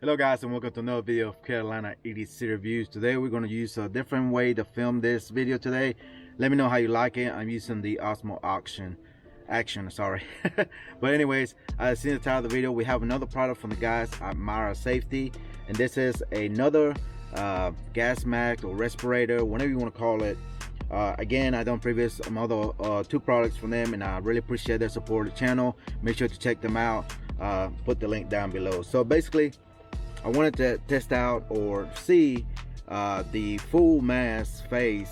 Hello guys, and welcome to another video of Carolina EDC reviews. Today we're going to use a different way to film this video today. Let me know how you like it. I'm using the Osmo action, sorry. But anyways, as seen the title of the video, we have another product from the guys at MIRA Safety, and this is another gas mask or respirator, whatever you want to call it. Again, I done previous other two products from them, and I really appreciate their support of the channel. Make sure to check them out. Put the link down below. So basically, I wanted to test out or see the full mask face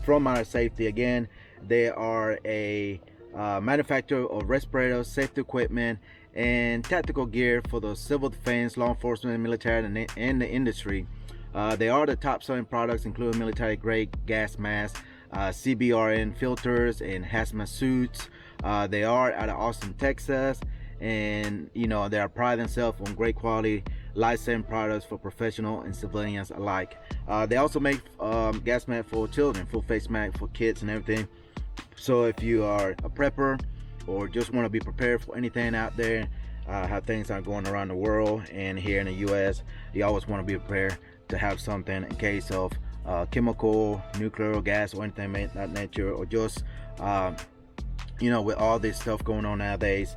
from MIRA Safety. Again, they are a manufacturer of respirators, safety equipment, and tactical gear for the civil defense, law enforcement, military, and the industry. They are the top selling products, including military grade gas masks, CBRN filters, and hazmat suits. They are out of Austin, Texas, and you know, they pride themselves on great quality life-saving products for professional and civilians alike. They also make gas masks for children, full face mask for kids and everything. So if you are a prepper or just want to be prepared for anything out there, how things are going around the world and here in the US, you always want to be prepared to have something in case of chemical, nuclear, gas, or anything of that nature, or just you know, with all this stuff going on nowadays,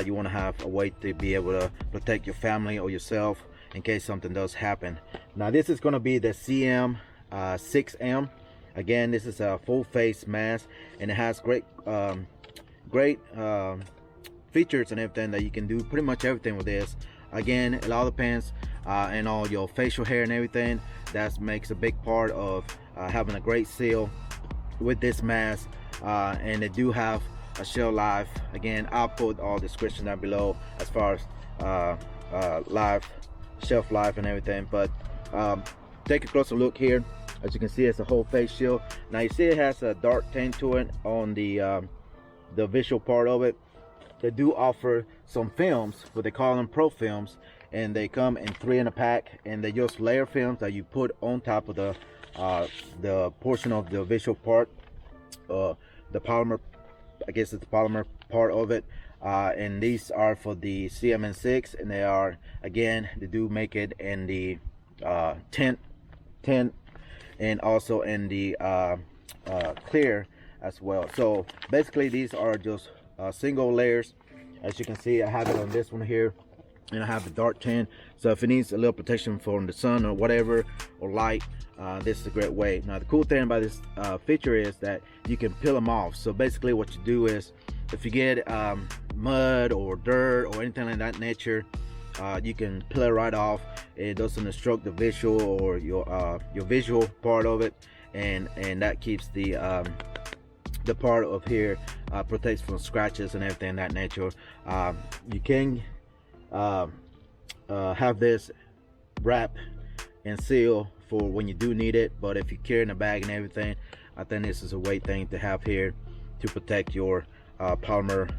you want to have a way to be able to protect your family or yourself in case something does happen. Now this is going to be the CM-6M. Again, this is a full face mask, and it has great features and everything that you can do pretty much everything with this. Again, it all depends and all your facial hair and everything. That makes a big part of having a great seal with this mask. And they do have a shelf life. Again, I'll put all the description down below as far as shelf life and everything. But take a closer look here. As you can see, it's a whole face shield. Now you see it has a dark tint to it on the visual part of it. They do offer some films, what they call them pro films, and they come in 3 in a pack, and they just layer films that you put on top of the portion of the visual part, the polymer, I guess it's the polymer part of it. And these are for the CM-6, and they are, again, they do make it in the tint and also in the clear as well. So basically these are just single layers. As you can see, I have it on this one here, and I have the dark tint, so if it needs a little protection from the sun or whatever, or light, this is a great way. Now the cool thing about this feature is that you can peel them off. So basically what you do is, if you get mud or dirt or anything like that nature, you can peel it right off. It doesn't obstruct the visual or your visual part of it, and that keeps the part of here, protects from scratches and everything of that nature. You can have this wrap and seal for when you do need it, but if you carry in a bag and everything, I think this is a great thing to have here to protect your polymer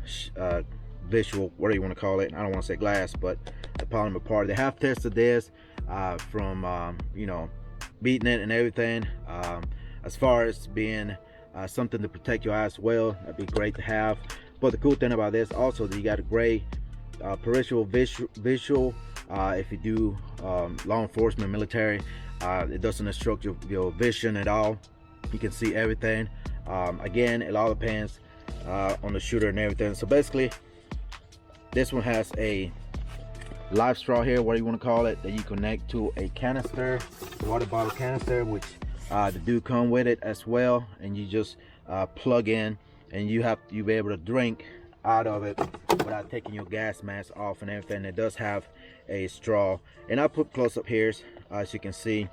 visual, whatever you want to call it. I don't want to say glass, but the polymer part. They have tested this from you know, beating it and everything. As far as being something to protect your eyes well, that'd be great to have. But the cool thing about this also, that you got a gray peripheral visual. If you do law enforcement, military, it doesn't obstruct your vision at all. You can see everything. Again, it all depends on the shooter and everything. So basically, this one has a live straw here, what do you want to call it, that you connect to a canister, water bottle canister, which the do come with it as well, and you just plug in, and you'll be able to drink out of it without taking your gas mask off and everything. It does have a straw, and I'll put close up here as you can see,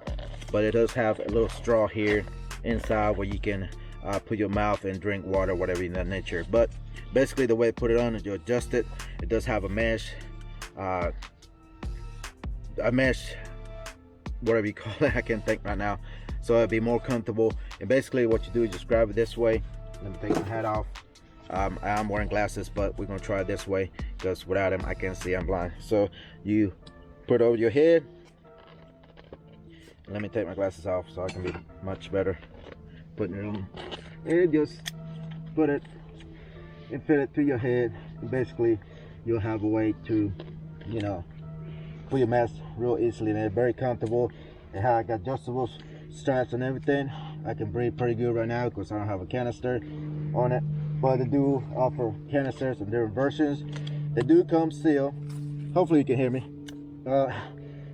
but it does have a little straw here inside where you can put your mouth and drink water, whatever in that nature. But basically the way to put it on is you adjust it. It does have a mesh, whatever you call it, I can't think right now, so it'll be more comfortable. And basically what you do is just grab it this way. Let me take my hat off. I am wearing glasses, but we're gonna try it this way because without them I can't see, I'm blind. So you put it over your head. Let me take my glasses off so I can be much better putting it on. And just put it and fit it to your head, and basically you'll have a way to, you know, put your mask real easily, and they're very comfortable. And how I got adjustable straps and everything. I can breathe pretty good right now because I don't have a canister on it, but they do offer canisters in different versions. They do come sealed. Hopefully you can hear me.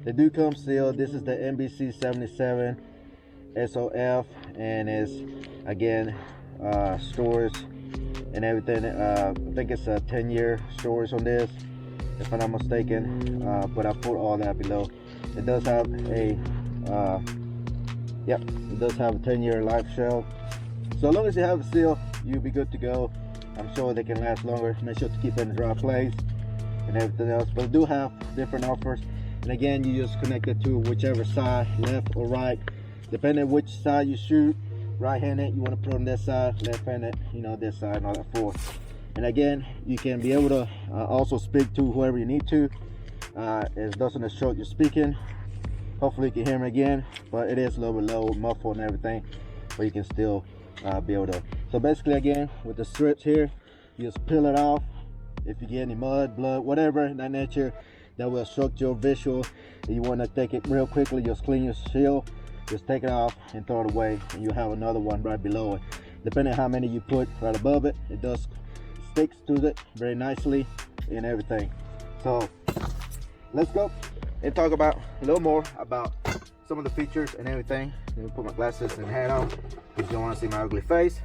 They do come sealed. This is the MBC-77 SOF, and it's again storage and everything. I think it's a 10-year storage on this, if I'm not mistaken, but I put all that below. It does have a it does have a 10-year life shelf, so as long as you have a seal, you'll be good to go. I'm sure they can last longer. Make sure to keep it in a dry place and everything else, but I do have different offers. And again, you just connect it to whichever side, left or right, depending on which side you shoot. Right-handed, you want to put on this side. Left-handed, you know, this side, and all that forth. And again, you can be able to also speak to whoever you need to. It doesn't short you're speaking. Hopefully you can hear me again, but it is a little bit low, muffled and everything, but you can still be able to. So basically, again, with the strips here, you just peel it off. If you get any mud, blood, whatever in that nature that will obstruct your visual, and you want to take it real quickly, just clean your shield, just take it off and throw it away, and you have another one right below it. Depending on how many you put right above it, it does sticks to it very nicely and everything. So let's go and talk about a little more about some of the features and everything. Let me put my glasses and hat on because you don't want to see my ugly face.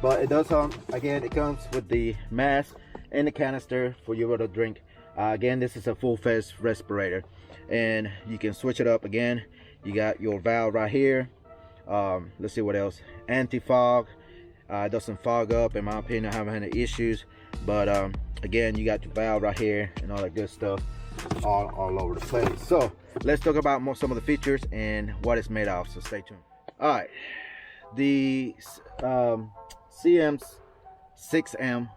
But it does again, it comes with the mask and the canister for you to drink. Again, this is a full-face respirator, and you can switch it up. Again, you got your valve right here. Let's see what else. Anti-fog. It doesn't fog up, in my opinion. I haven't had any issues, but again, you got your valve right here and all that good stuff all over the place. So let's talk about some of the features and what it's made of, so stay tuned. All right, the CM-6M,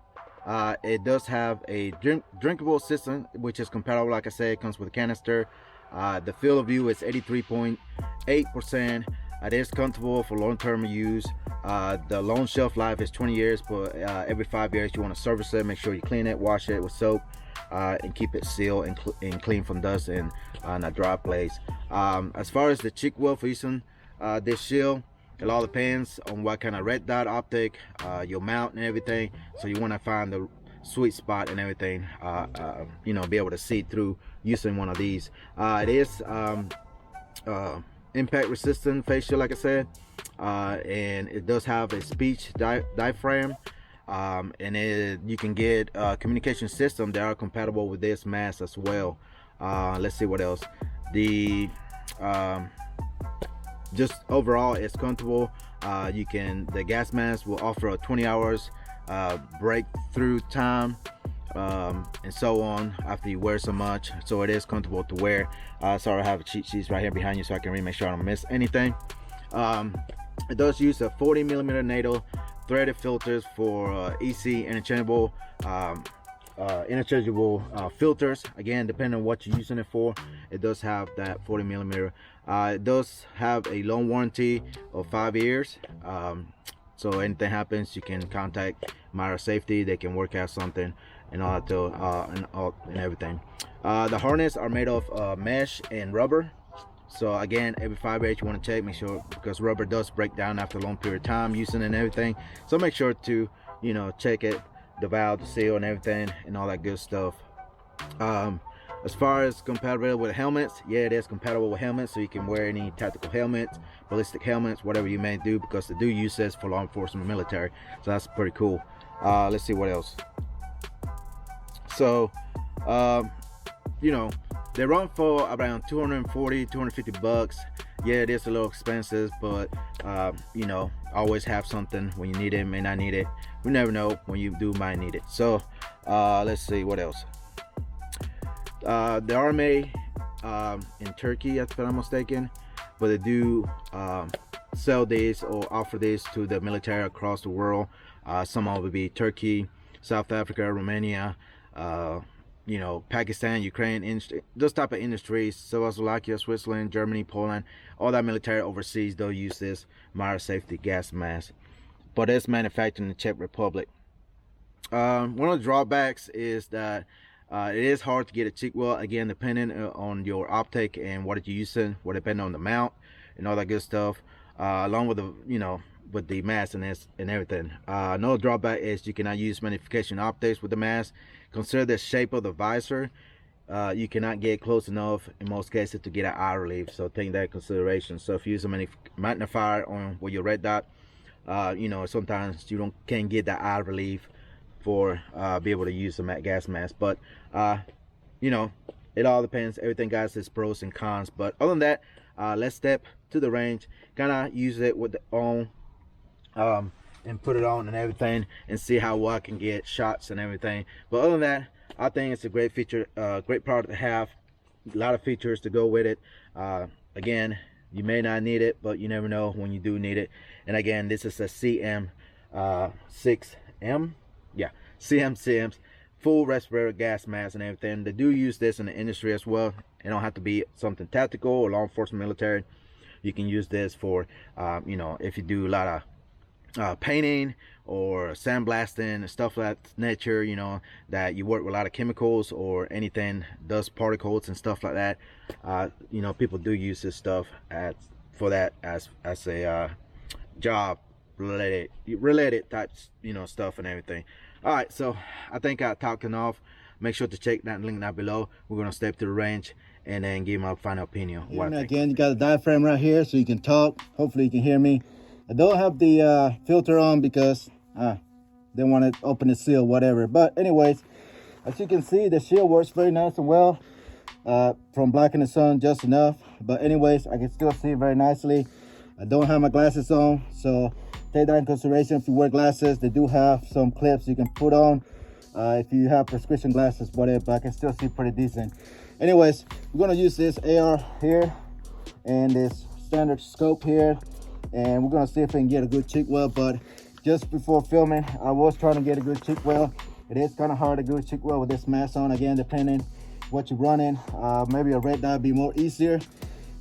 it does have a drinkable system, which is compatible. Like I said, it comes with a canister. The field of view is 83.8%. It is comfortable for long-term use. The long shelf life is 20 years, but every 5 years you want to service it. Make sure you clean it, wash it with soap, and keep it sealed and clean from dust and in a dry place. As far as the cheek wheel for using this shield, it all depends on what kind of red dot optic you mount and everything. So you want to find the sweet spot and everything, you know, be able to see through using one of these. It is impact resistant face shield, like I said, and it does have a speech diaphragm, and you can get communication systems that are compatible with this mask as well. Let's see what else. The just overall, it's comfortable. The gas mask will offer a 20 hours breakthrough time, and so on after you wear so much, so it is comfortable to wear. Sorry, I have a cheat sheets right here behind you so I can make sure I don't miss anything. It does use a 40mm NATO threaded filters for EC interchangeable filters. Again, depending on what you're using it for, it does have that 40mm. It does have a loan warranty of 5 years, so anything happens, you can contact MIRA Safety. They can work out something and all that and everything. The harness are made of mesh and rubber. So again, every 5 years you want to check, make sure, because rubber does break down after a long period of time using it and everything. So make sure to, you know, check it, the valve, the seal and everything and all that good stuff. As far as compatibility with helmets, yeah, it is compatible with helmets, so you can wear any tactical helmets, ballistic helmets, whatever you may do, because they do use this for law enforcement, military. So that's pretty cool. Let's see what else. So you know, they run for around 240, 250 bucks. Yeah, it is a little expensive, but you know, always have something when you need it. May not need it, we never know when you do might need it. So let's see what else. They are made in Turkey, if I'm not mistaken, but they do sell these or offer these to the military across the world. Some of it would be Turkey, South Africa, Romania, you know, Pakistan, Ukraine, those type of industries. Czechoslovakia, Switzerland, Germany, Poland, all that military overseas, they'll use this MIRA Safety gas mask, but it's manufactured in the Czech Republic. One of the drawbacks is that It is hard to get a cheek weld, again, depending on your optic and what you're using, or depending on the mount and all that good stuff, along with the, you know, with the mask and everything. Another drawback is you cannot use magnification optics with the mask. Consider the shape of the visor. You cannot get close enough in most cases to get an eye relief, so take that in consideration. So if you use a magnifier on with your red dot, you know, sometimes you can't get that eye relief for be able to use the gas mask. But you know, it all depends. Everything, guys, is pros and cons. But other than that, let's step to the range, kind of use it with the on and put it on and everything, and see how well I can get shots and everything. But other than that, I think it's a great feature, great product to have. A lot of features to go with it. Again, you may not need it, but you never know when you do need it. And again, this is a CM-6M, yeah, CM-6M, full respirator gas mask and everything. They do use this in the industry as well. It don't have to be something tactical or law enforcement, military. You can use this for, you know, if you do a lot of painting or sandblasting and stuff like that nature, you know, that you work with a lot of chemicals or anything, dust particles and stuff like that. You know, people do use this stuff for that as a job related types, you know, stuff and everything. All right, so I think I talked enough. Make sure to check that link down below. We're gonna step to the range and then give my final opinion. Again, you got a diaphragm right here so you can talk. Hopefully you can hear me. I don't have the filter on because they want to open the seal, whatever. But anyways, as you can see, the shield works very nice and well from blocking the sun just enough. But anyways, I can still see very nicely. I don't have my glasses on, so take that in consideration. If you wear glasses, they do have some clips you can put on if you have prescription glasses, whatever. But I can still see pretty decent. Anyways, we're gonna use this AR here and this standard scope here, and we're gonna see if we can get a good cheek weld. But just before filming, I was trying to get a good cheek weld. It is kind of hard to do a cheek weld with this mask on, again, depending what you're running. Maybe a red dot would be more easier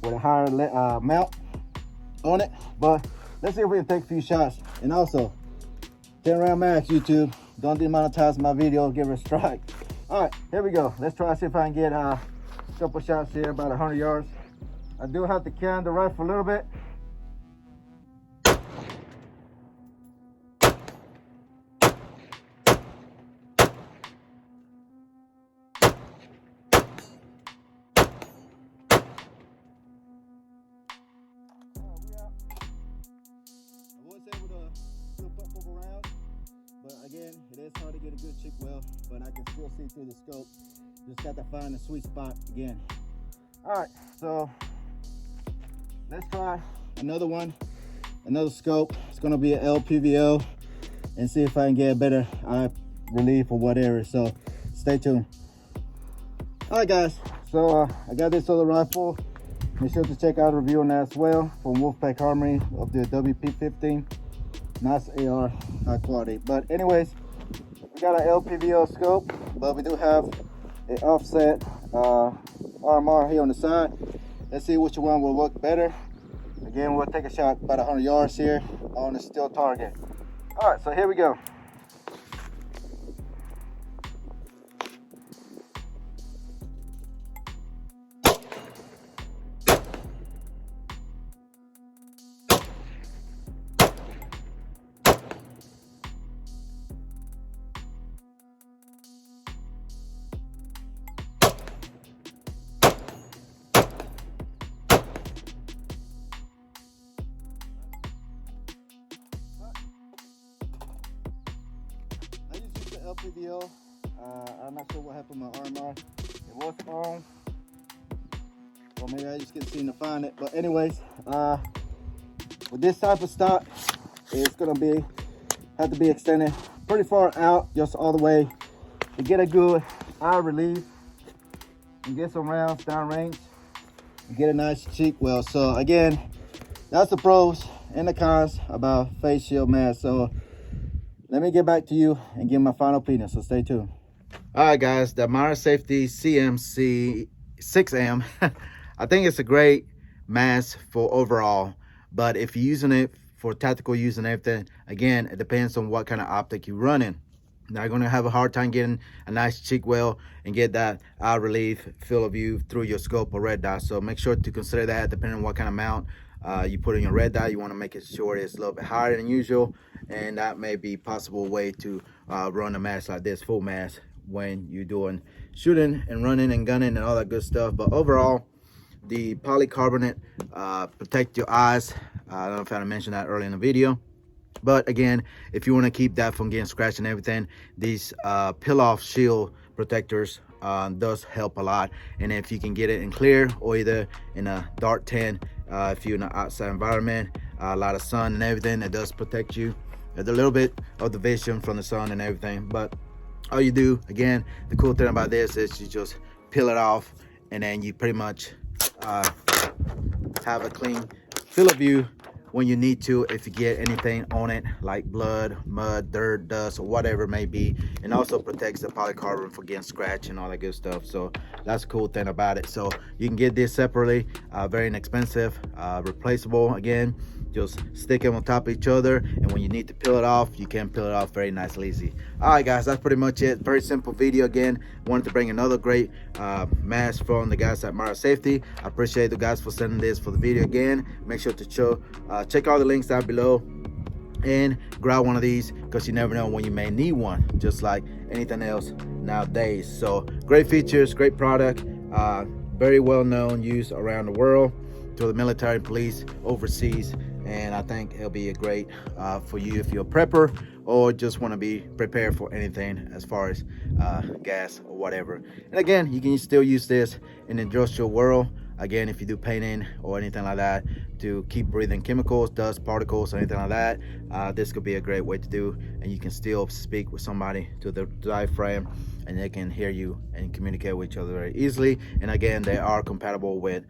with a higher mount on it. But let's see if we can take a few shots. And also, 10-round max, YouTube. Don't demonetize my video, give it a strike. All right, here we go. Let's try to see if I can get a couple shots here, about 100 yards. I do have to can the rifle a little bit. Again, it is hard to get a good cheek weld, but I can still see through the scope. Just got to find the sweet spot again. All right, so let's try another one, another scope. It's gonna be an LPVO, and see if I can get a better eye relief or whatever. So stay tuned. All right, guys. So I got this other rifle. Make sure to check out a review on that as well from Wolfpack Armory of the WP-15. Nice AR, high quality. But anyways, we got an LPVO scope, but we do have an offset RMR here on the side. Let's see which one will work better. Again, we'll take a shot about 100 yards here on a steel target. All right, so here we go. LPVO. I'm not sure what happened with my RMR. It was on, or maybe I just couldn't seem to find it. But anyways, with this type of stock, it's gonna have to be extended pretty far out, just all the way to get a good eye relief and get some rounds down range and get a nice cheek weld. So again, that's the pros and the cons about face shield mask. So let me get back to you and give my final opinion, so stay tuned. All right, guys, the MIRA Safety CM-6M, I think it's a great mask for overall, but if you're using it for tactical use and everything, again, it depends on what kind of optic you're running. Now you're gonna have a hard time getting a nice cheek well and get that eye relief field of view through your scope or red dot. So make sure to consider that depending on what kind of mount you put in your red dot. You want to make it sure it's a little bit higher than usual, and that may be a possible way to run a mask like this, full mask, when you're doing shooting and running and gunning and all that good stuff. But overall, the polycarbonate protect your eyes. I don't know if I mentioned that earlier in the video. But again, if you want to keep that from getting scratched and everything, these peel-off shield protectors does help a lot. And if you can get it in clear or either in a dark tint, if you're in an outside environment, a lot of sun and everything, it does protect you. There's a little bit of the vision from the sun and everything. But all you do, again, the cool thing about this is you just peel it off, and then you pretty much have a clean field of view when you need to, if you get anything on it like blood, mud, dirt, dust, or whatever it may be. And also protects the polycarbonate from getting scratched and all that good stuff. So that's a cool thing about it. So you can get this separately, very inexpensive, replaceable. Again, just stick them on top of each other, and when you need to peel it off, you can peel it off very nice and easy. All right guys, that's pretty much it. Very simple video. Again, wanted to bring another great mask from the guys at MIRA Safety. I appreciate the guys for sending this for the video. Again, make sure to check all the links down below and grab one of these, because you never know when you may need one, just like anything else nowadays. So great features, great product, very well known, used around the world to the military, police, overseas. And I think it'll be a great for you if you're a prepper or just want to be prepared for anything as far as gas or whatever. And again, you can still use this in the industrial world. Again, if you do painting or anything like that, to keep breathing chemicals, dust, particles, or anything like that, this could be a great way to do. And you can still speak with somebody to the diaphragm, and they can hear you and communicate with each other very easily. And again, they are compatible with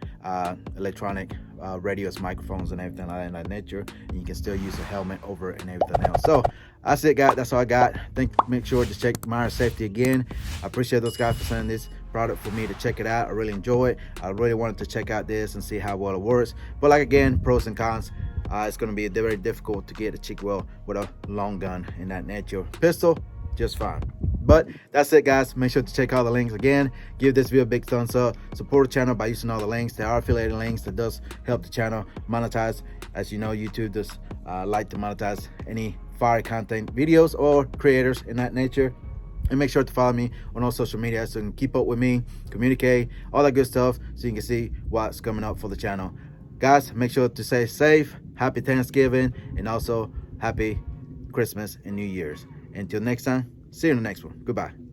electronic radios, microphones, and everything like that nature. And you can still use a helmet over it and everything else. So that's it, guys. That's all I got. Make sure to check MIRA Safety again. I appreciate those guys for sending this product for me to check it out. I really enjoy it. I really wanted to check out this and see how well it works. But like, again, pros and cons. It's going to be very difficult to get a cheek well with a long gun in that nature. Pistol, just fine. But that's it, guys. Make sure to check all the links. Again, give this video a big thumbs up. Support the channel by using all the links. There are affiliated links that does help the channel monetize. As you know, YouTube does like to monetize any fire content videos or creators in that nature. And make sure to follow me on all social media so you can keep up with me, communicate, all that good stuff, so you can see what's coming up for the channel. Guys, make sure to stay safe. Happy Thanksgiving, and also happy Christmas and New Year's. Until next time, see you in the next one. Goodbye.